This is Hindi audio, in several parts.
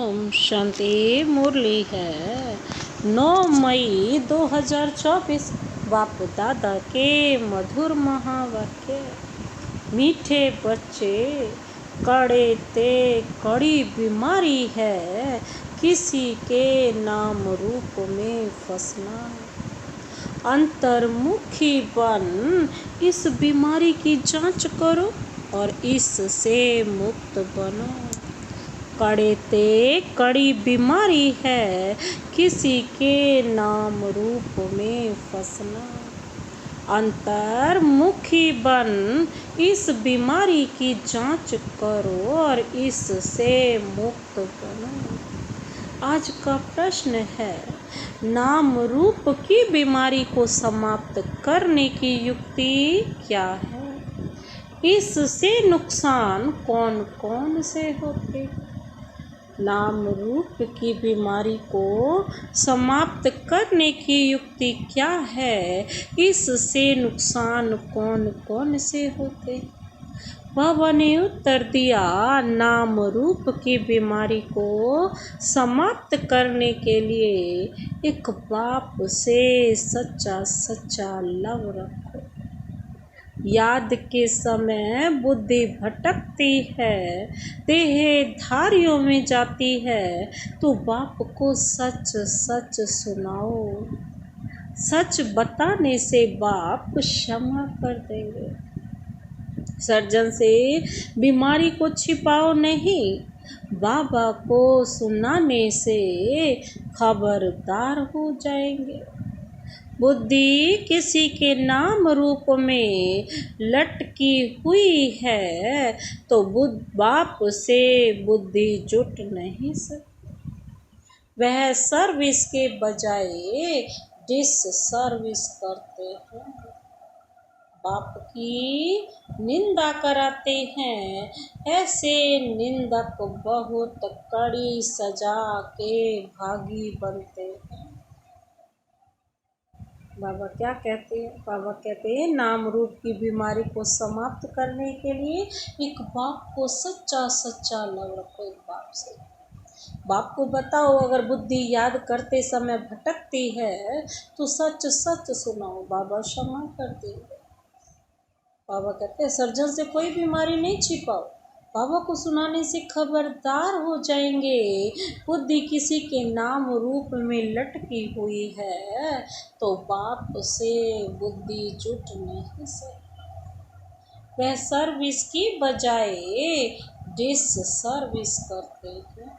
ओम शांति। मुरली है 9 मई 2024। बाप दादा के मधुर महावाक्य। मीठे बच्चे, कड़े ते कड़ी बीमारी है किसी के नाम रूप में फंसना। अंतर्मुखी बन इस बीमारी की जांच करो और इससे मुक्त बनो। कड़े ते कड़ी बीमारी है किसी के नाम रूप में फंसना। अंतर्मुखी बन इस बीमारी की जांच करो और इससे मुक्त बनो। आज का प्रश्न है, नाम रूप की बीमारी को समाप्त करने की युक्ति क्या है? इससे नुकसान कौन कौन से होते? नाम रूप की बीमारी को समाप्त करने की युक्ति क्या है? इससे नुकसान कौन कौन से होते? बाबा ने उत्तर दिया, नाम रूप की बीमारी को समाप्त करने के लिए एक बाप से सच्चा सच्चा लव रखो। याद के समय बुद्धि भटकती है, देहधारियों में जाती है, तो बाप को सच सच सुनाओ। सच बताने से बाप क्षमा कर देंगे। सर्जन से बीमारी को छिपाओ नहीं, बाबा को सुनाने से खबरदार हो जाएंगे। बुद्धि किसी के नाम रूप में लटकी हुई है तो बाप से बुद्धि जुट नहीं सकती। वह सर्विस के बजाय डिस सर्विस करते हैं। बाप की निंदा कराते हैं। ऐसे निंदक बहुत कड़ी सजा के भागी बनते हैं। बाबा क्या कहते हैं? बाबा कहते हैं, नाम रूप की बीमारी को समाप्त करने के लिए एक बाप को सच्चा सच्चा लव रखो। एक बाप से बाप को बताओ, अगर बुद्धि याद करते समय भटकती है तो सच सच सुनाओ, बाबा क्षमा कर देंगे। बाबा कहते हैं, सर्जन से कोई बीमारी नहीं छिपाओ, बाबा को सुनाने से खबरदार हो जाएंगे। बुद्धि किसी के नाम रूप में लटकी हुई है तो बाप से बुद्धि जुट नहीं सकती। वह सर्विस की बजाय डिस सर्विस करते हैं।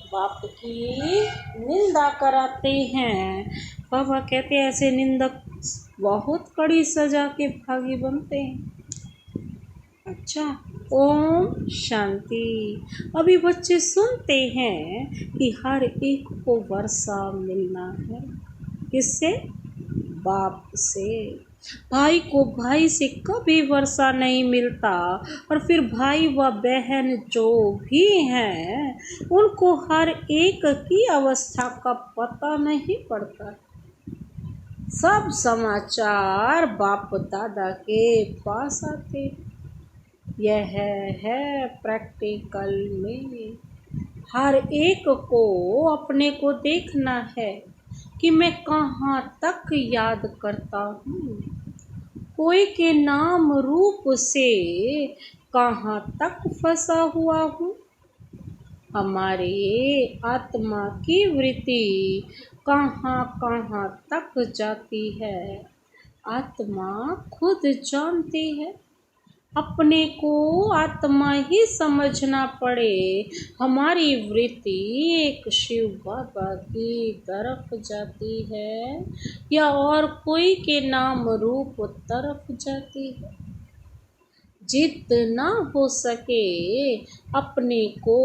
बाप की निंदा कराते हैं। बाबा कहते हैं, ऐसे निंदक बहुत कड़ी सजा के भागी बनते हैं। अच्छा, ओम शांति। अभी बच्चे सुनते हैं कि हर एक को वर्षा मिलना है। किससे? बाप से। भाई को भाई से कभी वर्षा नहीं मिलता, और फिर भाई व बहन जो भी हैं उनको हर एक की अवस्था का पता नहीं पड़ता। सब समाचार बाप दादा के पास आते। यह है प्रैक्टिकल में। हर एक को अपने को देखना है कि मैं कहाँ तक याद करता हूँ, कोई के नाम रूप से कहाँ तक फंसा हुआ हूँ। हमारे आत्मा की वृत्ति कहाँ कहाँ तक जाती है, आत्मा खुद जानती है। अपने को आत्मा ही समझना पड़े। हमारी वृत्ति एक शिव बाबा की तरफ जाती है या और कोई के नाम रूप तरफ जाती है। जितना हो सके अपने को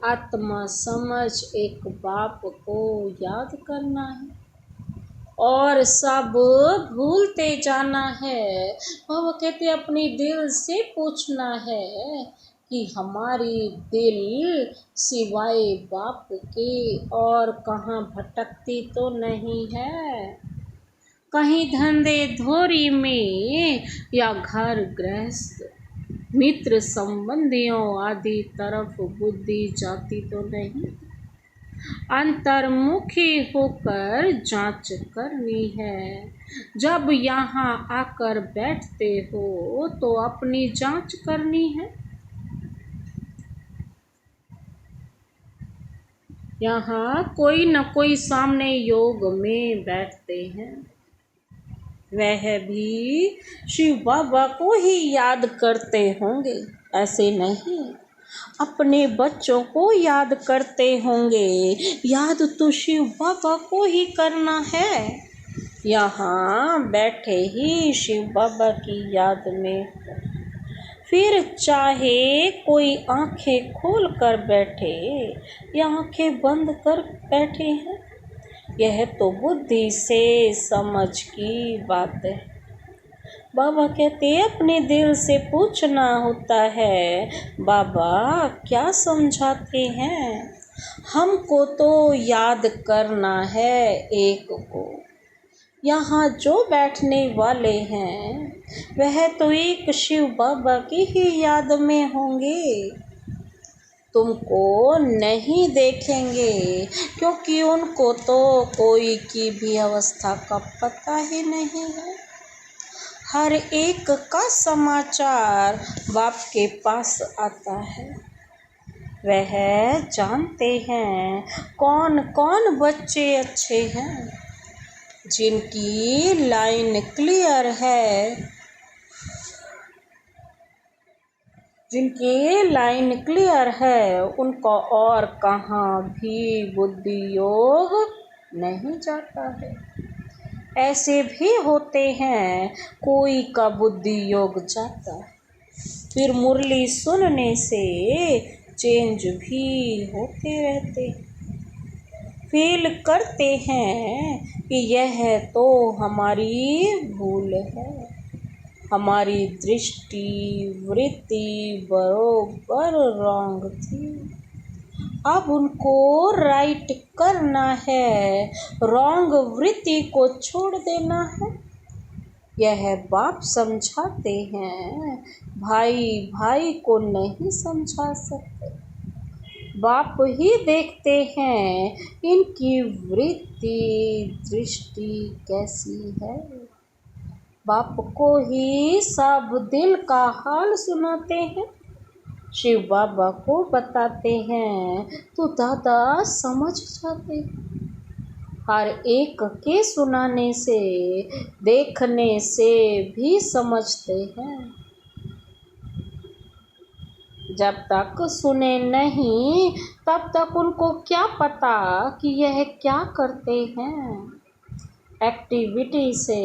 आत्मा समझ एक बाप को याद करना है और सब भूलते जाना है। बाबा कहते हैं, अपने दिल से पूछना है कि हमारी दिल सिवाय बाप के और कहाँ भटकती तो नहीं है, कहीं धंधे धोरी में या घर गृहस्थ। मित्र संबंधियों आदि तरफ बुद्धि जाती तो नहीं। अंतर्मुखी होकर जांच करनी है। जब यहाँ आकर बैठते हो तो अपनी जांच करनी है। यहाँ कोई न कोई सामने योग में बैठते हैं, वह भी शिव बाबा को ही याद करते होंगे। ऐसे नहीं, अपने बच्चों को याद करते होंगे। याद तो शिव बाबा को ही करना है। यहाँ बैठे ही शिव बाबा की याद में, फिर चाहे कोई आंखें खोल कर बैठे या आंखें बंद कर बैठे हैं, यह तो बुद्धि से समझ की बात है। बाबा कहते अपने दिल से पूछना होता है, बाबा क्या समझाते हैं। हमको तो याद करना है एक को। यहाँ जो बैठने वाले हैं वह तो एक शिव बाबा की ही याद में होंगे। तुमको नहीं देखेंगे क्योंकि उनको तो कोई की भी अवस्था का पता ही नहीं है। हर एक का समाचार बाप के पास आता है। वह जानते हैं कौन कौन बच्चे अच्छे हैं, जिनकी लाइन क्लियर है, जिनकी लाइन क्लियर है, उनका और कहाँ भी बुद्धि योग नहीं जाता है। ऐसे भी होते हैं कोई का बुद्धि योग जाता है, फिर मुरली सुनने से चेंज भी होते रहते, फील करते हैं कि यह तो हमारी भूल है, हमारी दृष्टि वृत्ति बरोबर रॉन्ग थी। अब उनको राइट करना है, रॉन्ग वृत्ति को छोड़ देना है। यह बाप समझाते हैं, भाई भाई को नहीं समझा सकते। बाप ही देखते हैं इनकी वृत्ति दृष्टि कैसी है। बाप को ही सब दिल का हाल सुनाते हैं। शिव बाबा को बताते हैं तो दादा समझ जाते हैं। हर एक के सुनाने से देखने से भी समझते हैं। जब तक सुने नहीं तब तक उनको क्या पता कि यह क्या करते हैं। एक्टिविटी से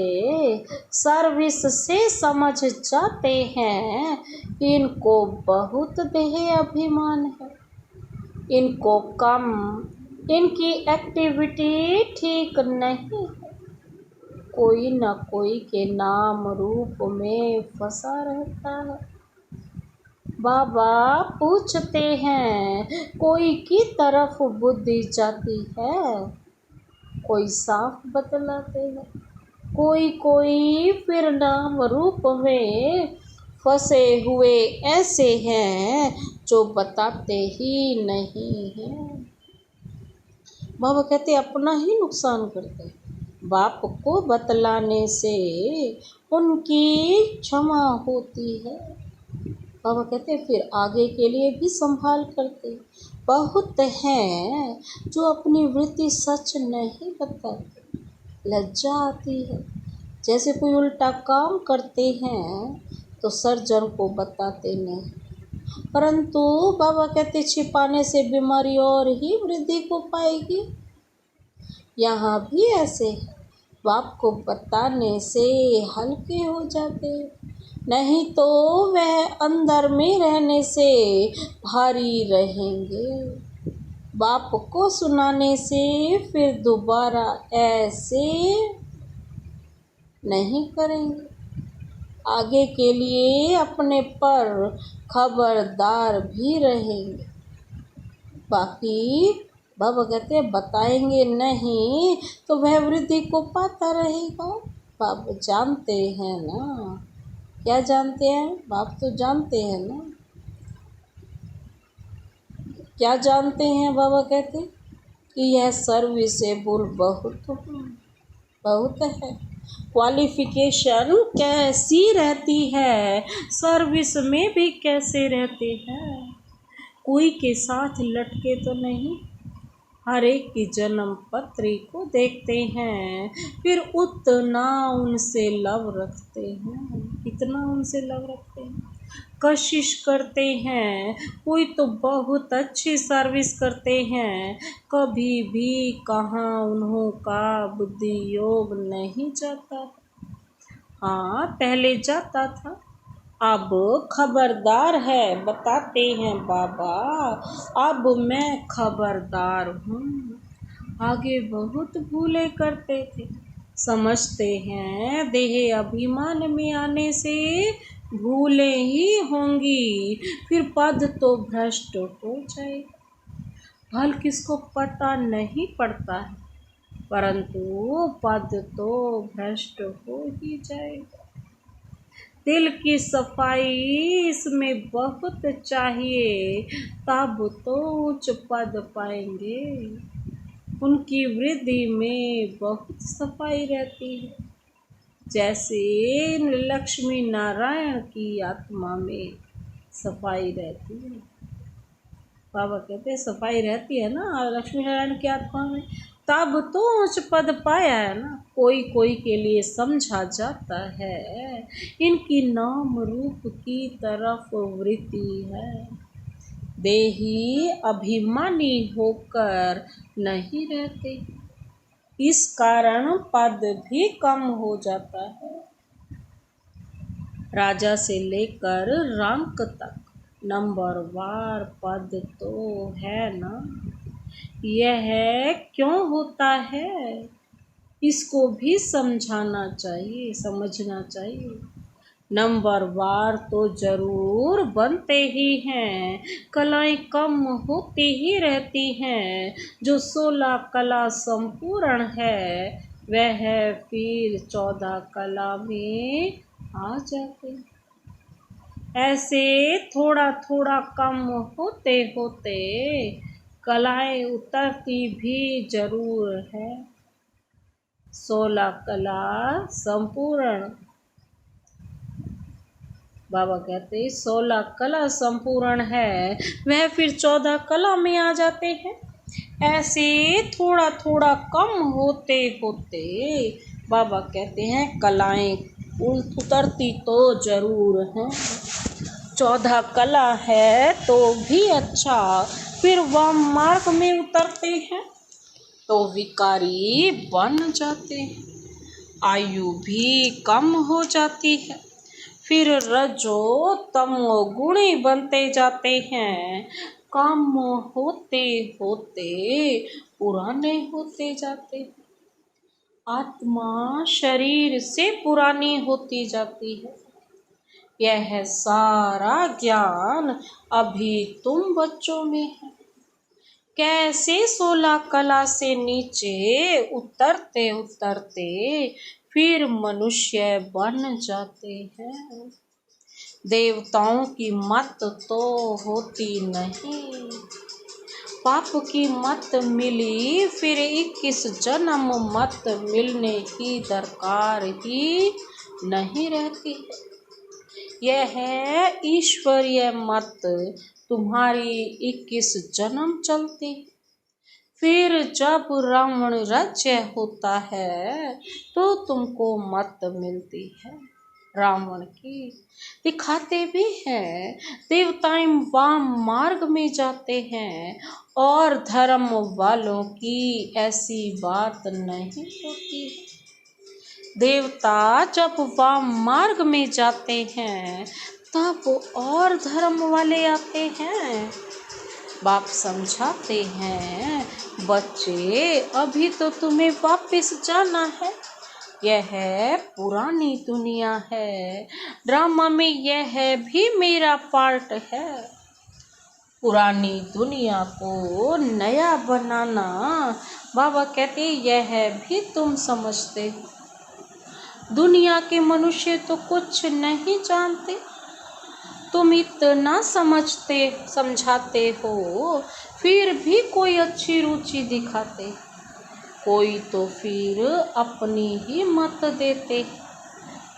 सर्विस से समझ जाते हैं इनको बहुत देह अभिमान है, इनको कम, इनकी एक्टिविटी ठीक नहीं है। कोई न कोई के नाम रूप में फंसा रहता है। बाबा पूछते हैं कोई की तरफ बुद्धि जाती है, कोई साफ बतलाते हैं, कोई कोई फिर नाम रूप में फंसे हुए ऐसे हैं जो बताते ही नहीं हैं। बाबा कहते अपना ही नुकसान करते हैं। बाप को बतलाने से उनकी क्षमा होती है। बाबा कहते फिर आगे के लिए भी संभाल करते। बहुत हैं जो अपनी वृत्ति सच नहीं बताते, लज्जा आती है। जैसे कोई उल्टा काम करते हैं तो सर्जन को बताते नहीं, परंतु बाबा कहते छिपाने से बीमारी और ही वृद्धि को पाएगी। यहाँ भी ऐसे बाप को बताने से हल्के हो जाते, नहीं तो वह अंदर में रहने से भारी रहेंगे। बाप को सुनाने से फिर दोबारा ऐसे नहीं करेंगे। आगे के लिए अपने पर खबरदार भी रहेंगे। बाकी बाबा कहते हैं बताएंगे नहीं तो वह वृद्धि को पाता रहेगा। बाबा जानते हैं ना, क्या जानते हैं? बाप तो जानते हैं ना। क्या जानते हैं? बाबा कहते कि यह सर्विसेबल बहुत है। क्वालिफिकेशन कैसी रहती है, सर्विस में भी कैसे रहते हैं। कोई के साथ लटके तो नहीं, हर एक की जन्म पत्री को देखते हैं, फिर उतना उनसे लव रखते हैं, इतना उनसे लव रखते हैं, कोशिश करते हैं। कोई तो बहुत अच्छी सर्विस करते हैं, कभी भी कहाँ उन्हों का बुद्धि योग नहीं जाता। हाँ, पहले जाता था, अब खबरदार है, बताते हैं बाबा, अब मैं खबरदार हूँ। आगे बहुत भूले करते थे, समझते हैं देह अभिमान में आने से भूले ही होंगी, फिर पद तो भ्रष्ट हो जाए। फल किसको पता नहीं पड़ता है, परंतु पद तो भ्रष्ट हो ही जाएगा। दिल की सफाई इसमें बहुत चाहिए, तब तो उच्च पद पाएंगे। उनकी वृद्धि में बहुत सफाई रहती है, जैसे लक्ष्मी नारायण की आत्मा में सफाई रहती है। बाबा कहते हैं सफाई रहती है ना लक्ष्मी नारायण की आत्मा में, तब तो उच्च पद पाया है ना। कोई कोई के लिए समझा जाता है, इनकी नाम रूप की तरफ वृत्ति है, देही अभिमानी होकर नहीं रहते, इस कारण पद भी कम हो जाता है। राजा से लेकर रंक तक नंबरवार पद तो है ना। यह क्यों होता है, इसको भी समझाना चाहिए, समझना चाहिए। नंबरवार तो जरूर बनते ही हैं, कलाएं कम होती ही रहती हैं। जो 16 कला संपूर्ण है, वह फिर 14 कला में आ जाते। ऐसे थोड़ा थोड़ा कम होते होते कलाएं उतरती भी जरूर है। 16 कला संपूर्ण, बाबा कहते 16 कला संपूर्ण है, वह फिर 14 कला में आ जाते हैं। ऐसे थोड़ा थोड़ा कम होते होते बाबा कहते हैं कलाएं उतरती तो जरूर हैं। 14 कला है तो भी अच्छा, फिर वह मार्ग में उतरते हैं तो विकारी बन जाते हैं, आयु भी कम हो जाती है, फिर रजो तमो गुणी बनते जाते हैं, कम होते होते पुराने होते जाते हैं। आत्मा शरीर से पुरानी होती जाती है। यह सारा ज्ञान अभी तुम बच्चों में है। कैसे 16 कला से नीचे उतरते उतरते फिर मनुष्य बन जाते हैं। देवताओं की मत तो होती नहीं, पाप की मत मिली, फिर 21 जन्म मत मिलने की दरकार ही नहीं रहती। यह है ईश्वरीय मत, तुम्हारी 21 जन्म चलती। फिर जब रावण राज्य होता है तो तुमको मत मिलती है रावण की। दिखाते भी हैं, देवताएं वाम मार्ग में जाते हैं, और धर्म वालों की ऐसी बात नहीं होती। देवता जब वाम मार्ग में जाते हैं तब और धर्म वाले आते हैं। बाप समझाते हैं, बच्चे अभी तो तुम्हें वापस जाना है, यह पुरानी दुनिया है, ड्रामा में यह भी मेरा पार्ट है। पुरानी दुनिया को नया बनाना, बाबा कहते यह भी तुम समझते हो। दुनिया के मनुष्य तो कुछ नहीं जानते, तुम इतना समझाते हो, फिर भी कोई अच्छी रुचि दिखाते, कोई तो फिर अपनी ही मत देते।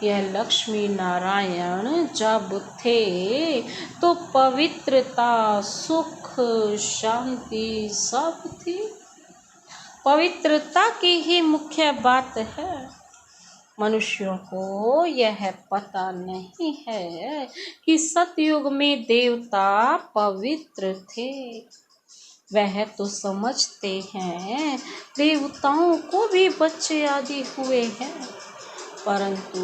यह लक्ष्मी नारायण जब थे तो पवित्रता, सुख, शांति सब थी। पवित्रता की ही मुख्य बात है। मनुष्यों को यह पता नहीं है कि सतयुग में देवता पवित्र थे। वह तो समझते हैं देवताओं को भी बच्चे आदि हुए हैं, परंतु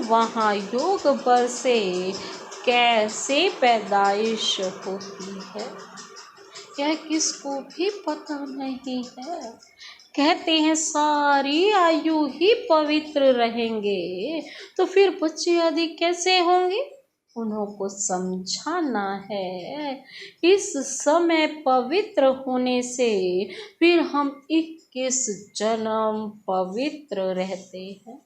वहाँ योग बल से कैसे पैदाइश होती है यह किसको भी पता नहीं है। कहते हैं सारी आयु ही पवित्र रहेंगे, तो फिर बच्चे आदि कैसे होंगे? उनको समझाना है इस समय पवित्र होने से फिर हम 21 जन्म पवित्र रहते हैं।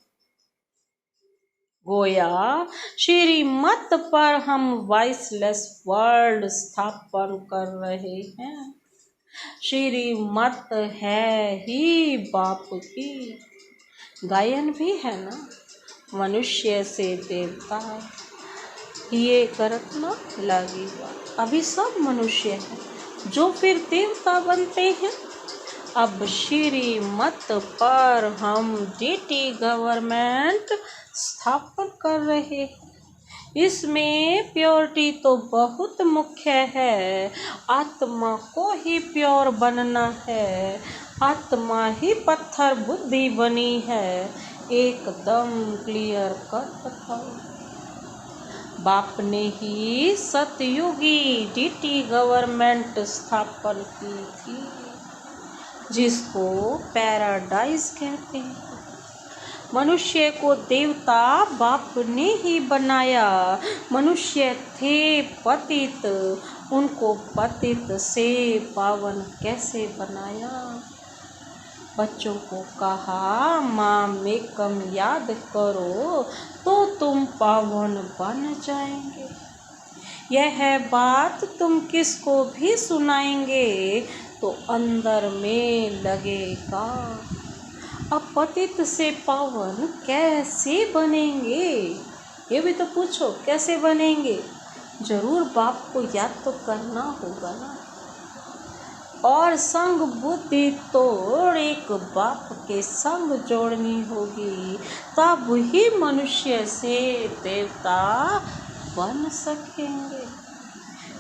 गोया श्रीमत पर हम वॉइसलेस वर्ल्ड स्थापन कर रहे हैं। श्रीमत है ही बाप की। गायन भी है ना, मनुष्य से देवता ये करत न लगेगा। अभी सब मनुष्य हैं जो फिर देवता बनते हैं। अब श्रीमत पर हम डीटी गवर्नमेंट स्थापन कर रहे हैं। इसमें प्योरिटी तो बहुत मुख्य है। आत्मा को ही प्योर बनना है। आत्मा ही पत्थर बुद्धि बनी है। एकदम क्लियर कट बताओ। बाप ने ही सतयुगी डीटी गवर्नमेंट स्थापन की थी, जिसको पैराडाइज कहते हैं। मनुष्य को देवता बाप ने ही बनाया। मनुष्य थे पतित, उनको पतित से पावन कैसे बनाया? बच्चों को कहा माँ में कम याद करो तो तुम पावन बन जाएंगे। यह बात तुम किसको भी सुनाएंगे तो अंदर में लगेगा। अब पतित से पावन कैसे बनेंगे? ये भी तो पूछो, कैसे बनेंगे? जरूर बाप को याद तो करना होगा ना। और संग बुद्धि तोड़ एक बाप के संग जोड़नी होगी, तब ही मनुष्य से देवता बन सकेंगे।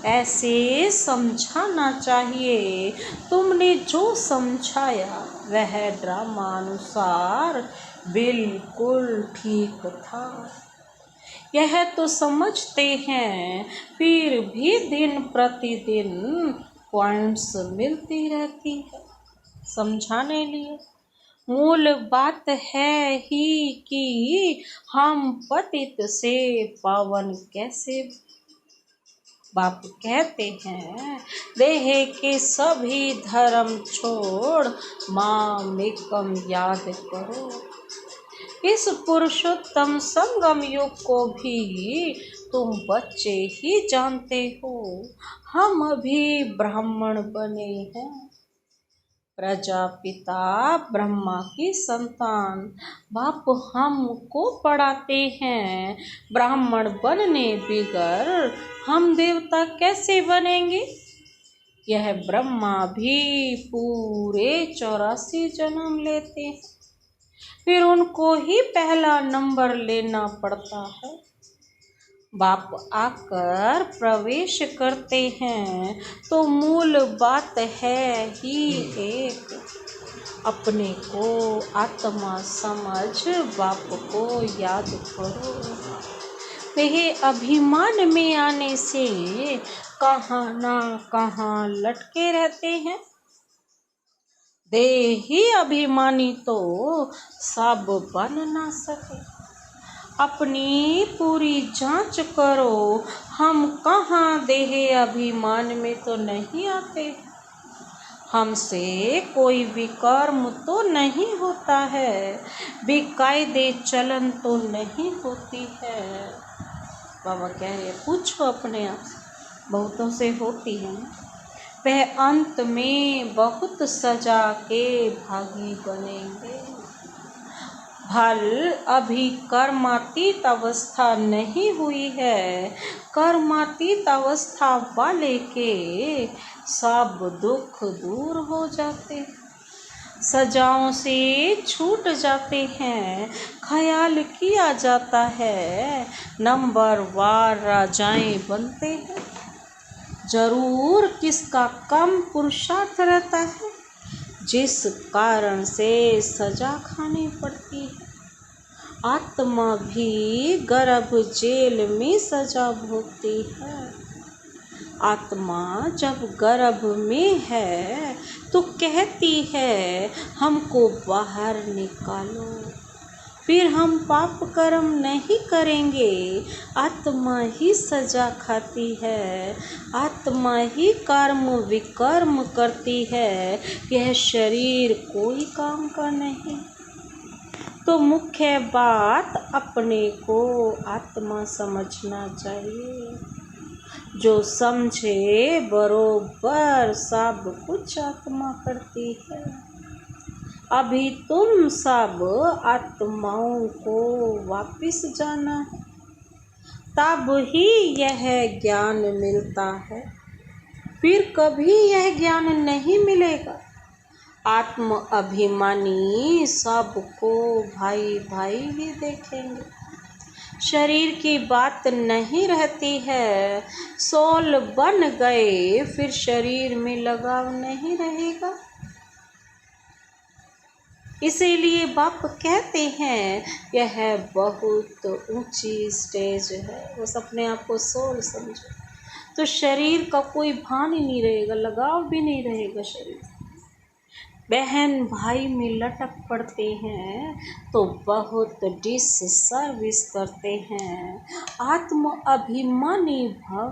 ऐसे समझाना चाहिए। तुमने जो समझाया वह ड्रामानुसार बिल्कुल ठीक था। यह तो समझते हैं, फिर भी दिन प्रतिदिन पॉइंट्स मिलती रहती है समझाने लिए। मूल बात है ही कि हम पतित से पावन कैसे। बाप कहते हैं देह के सभी धर्म छोड़ माँ में कम याद करो। इस पुरुषोत्तम संगम युग को भी तुम बच्चे ही जानते हो। हम अभी ब्राह्मण बने हैं। प्रजापिता ब्रह्मा की संतान बाप हमको पढ़ाते हैं। ब्राह्मण बनने बिगर हम देवता कैसे बनेंगे? यह ब्रह्मा भी पूरे 84 जन्म लेते हैं, फिर उनको ही पहला नंबर लेना पड़ता है। बाप आकर प्रवेश करते हैं तो मूल बात है ही एक। अपने को आत्मा समझ बाप को याद करो। वह अभिमान में आने से कहाँ ना कहाँ लटके रहते हैं। देही अभिमानी तो सब बन ना सके। अपनी पूरी जांच करो, हम कहाँ देह अभिमान में तो नहीं आते। हमसे कोई विकर्म तो नहीं होता है, बेकायदे चलन तो नहीं होती है। बाबा कह रहे पूछो अपने आप से, बहुतों से होती है। वह अंत में बहुत सजा के भागी बनेंगे। भल अभी कर्मातीत अवस्था नहीं हुई है, कर्मातीत अवस्था वाले के सब दुख दूर हो जाते, सजाओं से छूट जाते हैं। ख्याल किया जाता है नंबरवार राजाएं बनते हैं। जरूर किसका कम पुरुषार्थ रहता है, जिस कारण से सजा खानी पड़ती है। आत्मा भी गर्भ जेल में सजा भोगती है। आत्मा जब गर्भ में है तो कहती है हमको बाहर निकालो, फिर हम पाप कर्म नहीं करेंगे। आत्मा ही सजा खाती है, आत्मा ही कर्म विकर्म करती है। यह शरीर कोई काम का नहीं। तो मुख्य बात अपने को आत्मा समझना चाहिए। जो समझे बरोबर सब कुछ आत्मा करती है। अभी तुम सब आत्माओं को वापिस जाना है, तब ही यह ज्ञान मिलता है, फिर कभी यह ज्ञान नहीं मिलेगा। आत्म अभिमानी सबको भाई भाई ही देखेंगे। शरीर की बात नहीं रहती है, सोल बन गए फिर शरीर में लगाव नहीं रहेगा। इसीलिए बाप कहते हैं यह बहुत ऊंची स्टेज है। बस अपने आप को सोल समझो तो शरीर का कोई भान ही नहीं रहेगा, लगाव भी नहीं रहेगा। शरीर बहन भाई में लटक पड़ते हैं तो बहुत डिस सर्विस करते हैं। आत्म अभिमानी भव,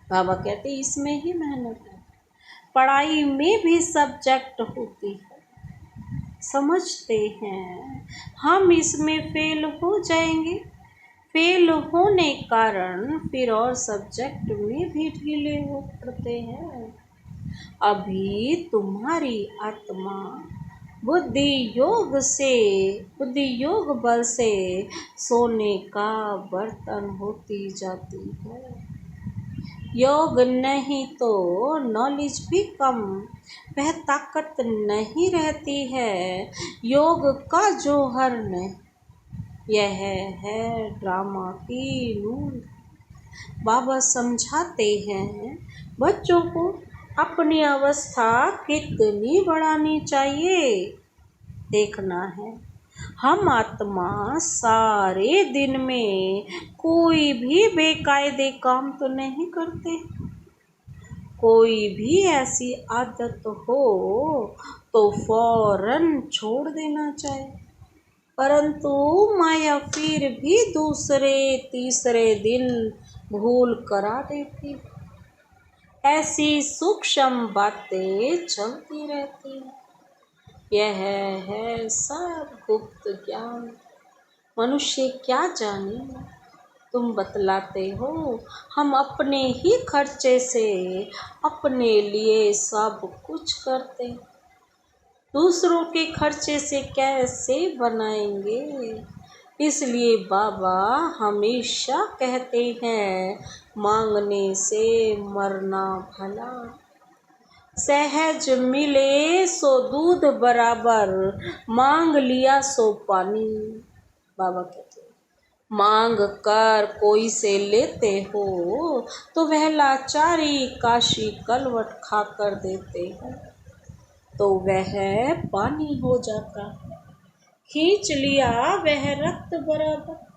बाबा कहते इसमें ही मेहनत है। पढ़ाई में भी सब्जेक्ट होती है, समझते हैं हम इसमें फेल हो जाएंगे। फेल होने कारण फिर और सब्जेक्ट में भी ढीले हो पड़ते हैं। अभी तुम्हारी आत्मा बुद्धि योग बल से सोने का बर्तन होती जाती है। योग नहीं तो नॉलेज भी कम, वह ताकत नहीं रहती है। योग का जौहर नहीं, यह है ड्रामा की नूर। बाबा समझाते हैं बच्चों को अपनी अवस्था कितनी बढ़ानी चाहिए देखना है। हम आत्मा सारे दिन में कोई भी बेकायदे काम तो नहीं करते। कोई भी ऐसी आदत हो तो फौरन छोड़ देना चाहिए, परंतु माया फिर भी दूसरे तीसरे दिन भूल करा देती। ऐसी सूक्ष्म बातें चलती रहती हैं। यह है सब गुप्त ज्ञान, मनुष्य क्या जाने। तुम बतलाते हो, हम अपने ही खर्चे से अपने लिए सब कुछ करते, दूसरों के खर्चे से कैसे बनाएंगे। इसलिए बाबा हमेशा कहते हैं मांगने से मरना भला। सहज मिले सो दूध बराबर, मांग लिया सो पानी। बाबा कहते हैं मांग कर कोई से लेते हो तो वह लाचारी काशी कलवट खा कर देते हैं तो वह पानी हो जाता है। खींच लिया वह रक्त बराबर।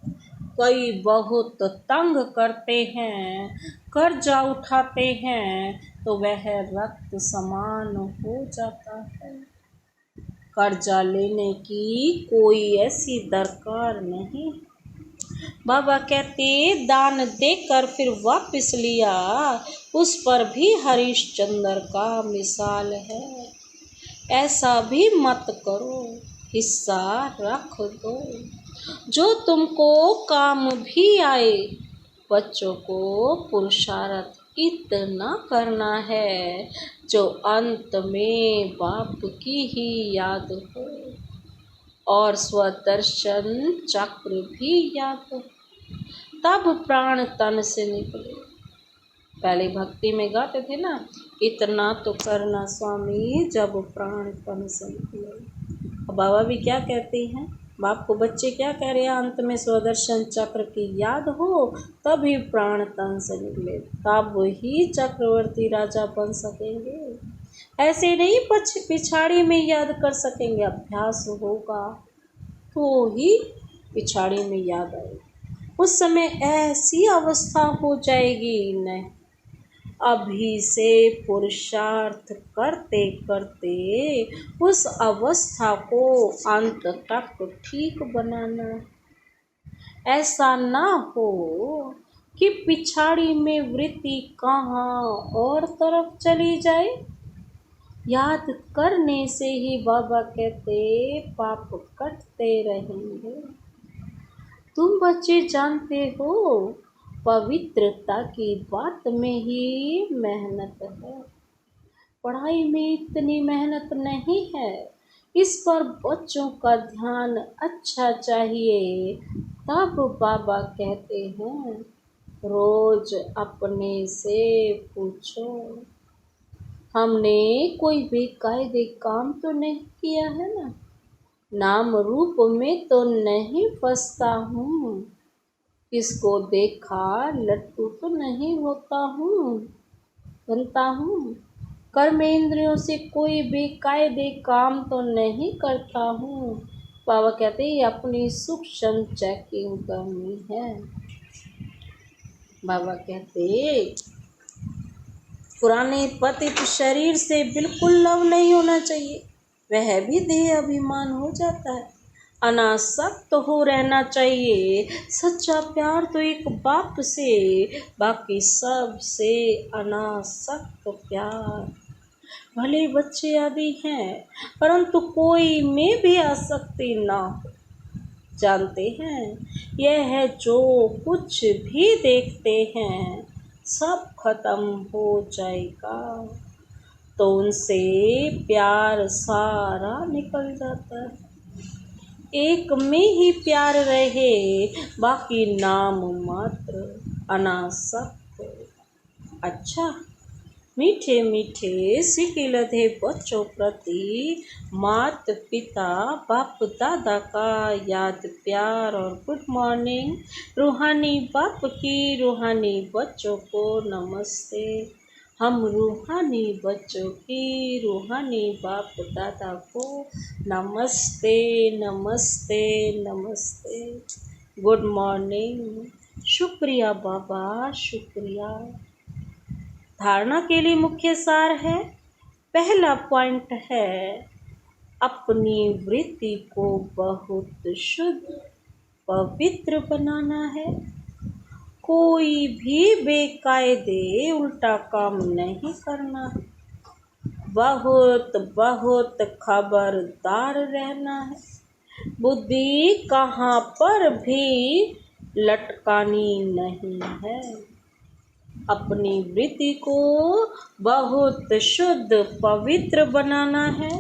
कई बहुत तंग करते हैं, कर्जा उठाते हैं तो वह रक्त समान हो जाता है। कर्जा लेने की कोई ऐसी दरकार नहीं, बाबा कहते दान देकर फिर वापस लिया, उस पर भी हरिश्चंद्र का मिसाल है। ऐसा भी मत करो, हिस्सा रख दो जो तुमको काम भी आए। बच्चों को पुरुषार्थ इतना करना है जो अंत में बाप की ही याद हो और स्वदर्शन चक्र भी याद हो, तब प्राण तन से निकले। पहले भक्ति में गाते थे ना, इतना तो करना स्वामी जब प्राण तन से निकले। बाबा भी क्या कहते हैं, बाप को बच्चे क्या कह रहे हैं, अंत में स्वदर्शन चक्र की याद हो तभी प्राण तन से निकले, तब ही चक्रवर्ती राजा बन सकेंगे। ऐसे नहीं पिछाड़ी में याद कर सकेंगे, अभ्यास होगा तो ही पिछाड़ी में याद आएगी। उस समय ऐसी अवस्था हो जाएगी, नहीं अभी से पुरुषार्थ करते करते उस अवस्था को अंत तक ठीक बनाना। ऐसा ना हो कि पिछाड़ी में वृत्ति कहाँ और तरफ चली जाए। याद करने से ही बाबा कहते पाप कटते रहेंगे। तुम बच्चे जानते हो पवित्रता की बात में ही मेहनत है, पढ़ाई में इतनी मेहनत नहीं है। इस पर बच्चों का ध्यान अच्छा चाहिए। तब बाबा कहते हैं रोज अपने से पूछो, हमने कोई बेकायदे काम तो नहीं किया है ना, नाम रूप में तो नहीं फंसता हूँ, किसको देखा लट्टू तो नहीं बनता हूँ, कर्मेंद्रियों से कोई बेकायदे काम तो नहीं करता हूँ। बाबा कहते हैं अपनी सूक्ष्म चेकिंग करनी है। बाबा कहते पुराने पतित शरीर से बिल्कुल लव नहीं होना चाहिए, वह भी देह अभिमान हो जाता है। अनासक्त हो रहना चाहिए। सच्चा प्यार तो एक बाप से, बाकी सब से अनासक्त प्यार। भले बच्चे आदि हैं परंतु कोई में भी आसक्ति ना हो। जानते हैं यह है जो कुछ भी देखते हैं सब खत्म हो जाएगा, तो उनसे प्यार सारा निकल जाता है। एक में ही प्यार रहे, बाकी नाम मात्र अनासक्त। अच्छा, मीठे मीठे सिके लधे बच्चों प्रति माता पिता बाप दादा का याद प्यार और गुड मॉर्निंग। रूहानी बाप की रूहानी बच्चों को नमस्ते। हम रूहानी बच्चों की रूहानी बाप दादा को नमस्ते नमस्ते नमस्ते। Good morning. शुक्रिया बाबा, शुक्रिया। धारणा के लिए मुख्य सार है, पहला पॉइंट है अपनी वृत्ति को बहुत शुद्ध पवित्र बनाना है। कोई भी बेकायदे उल्टा काम नहीं करना, बहुत बहुत खबरदार रहना है। बुद्धि कहाँ पर भी लटकानी नहीं है। अपनी वृत्ति को बहुत शुद्ध पवित्र बनाना है।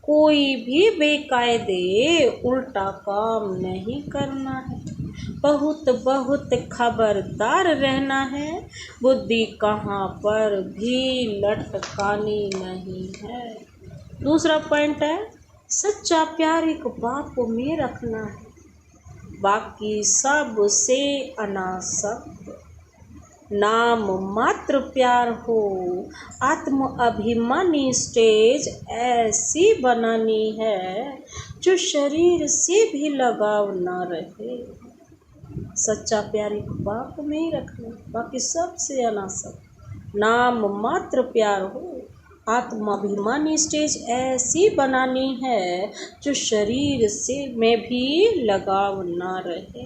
कोई भी बेकायदे उल्टा काम नहीं करना है। बहुत बहुत खबरदार रहना है। बुद्धि कहाँ पर भी लटकानी नहीं है। दूसरा पॉइंट है सच्चा प्यार एक बाप में रखना है, बाकी सब से अनासक्त। नाम मात्र प्यार हो। आत्म अभिमानी स्टेज ऐसी बनानी है जो शरीर से भी लगाव ना रहे। सच्चा प्यार एक बाप में ही रखना, बाकी सबसे अनासक्त। नाम मात्र प्यार हो। आत्माभिमानी स्टेज ऐसी बनानी है जो शरीर से में भी लगाव ना रहे।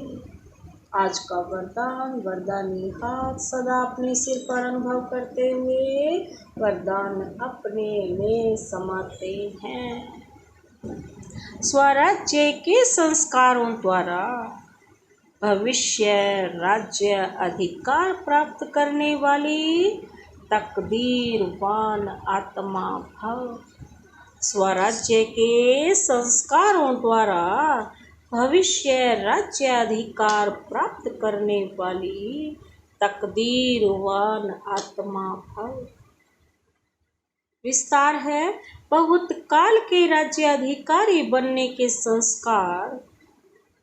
आज का वरदान। वरदानी हाथ सदा अपने सिर पर अनुभव करते हुए वरदान अपने में समाते हैं। स्वराज्य के संस्कारों द्वारा भविष्य राज्य अधिकार प्राप्त करने वाली तकदीरवान आत्मा भव। स्वराज्य के संस्कारों द्वारा भविष्य राज्य अधिकार प्राप्त करने वाली तकदीरवान आत्मा भव। विस्तार है। बहुत काल के राज्य अधिकारी बनने के संस्कार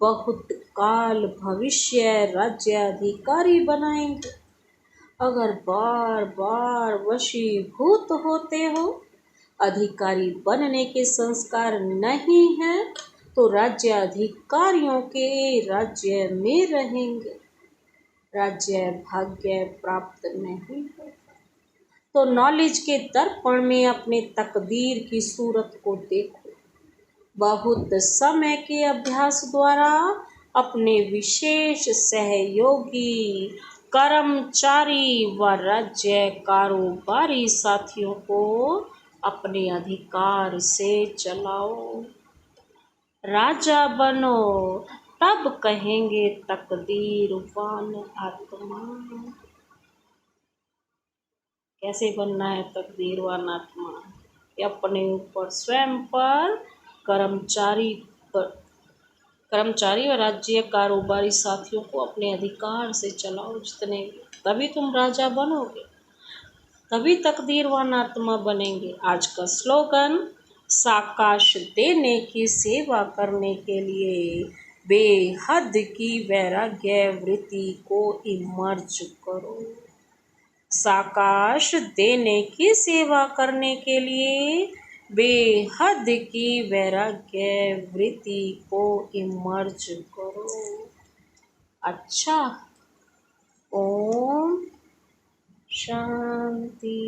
बहुत काल भविष्य राज्य अधिकारी बनाएंगे। अगर बार बार वशीभूत होते हो, अधिकारी बनने के संस्कार नहीं है तो राज्य अधिकारियों के राज्य में रहेंगे, राज्य भाग्य प्राप्त नहीं है। तो नॉलेज के दर्पण में अपने तकदीर की सूरत को देखो। बहुत समय के अभ्यास द्वारा अपने विशेष सहयोगी कर्मचारी व राज्य कारोबारी साथियों को अपने अधिकार से चलाओ। राजा बनो, तब कहेंगे तकदीरवान आत्मा। कैसे बनना है तकदीरवान आत्मा? कि अपने ऊपर स्वयं पर कर्मचारी और राज्य कारोबारी साथियों को अपने अधिकार से चलाओ जितने, तभी तुम राजा बनोगे, तभी तकदीरवान आत्मा बनेंगे। आज का स्लोगन, साकाश देने की सेवा करने के लिए बेहद की वैराग्य वृत्ति को इमर्ज करो। साकाश देने की सेवा करने के लिए बेहद की वैराग्य वृत्ति को इमर्ज करो। अच्छा, ओम शांति।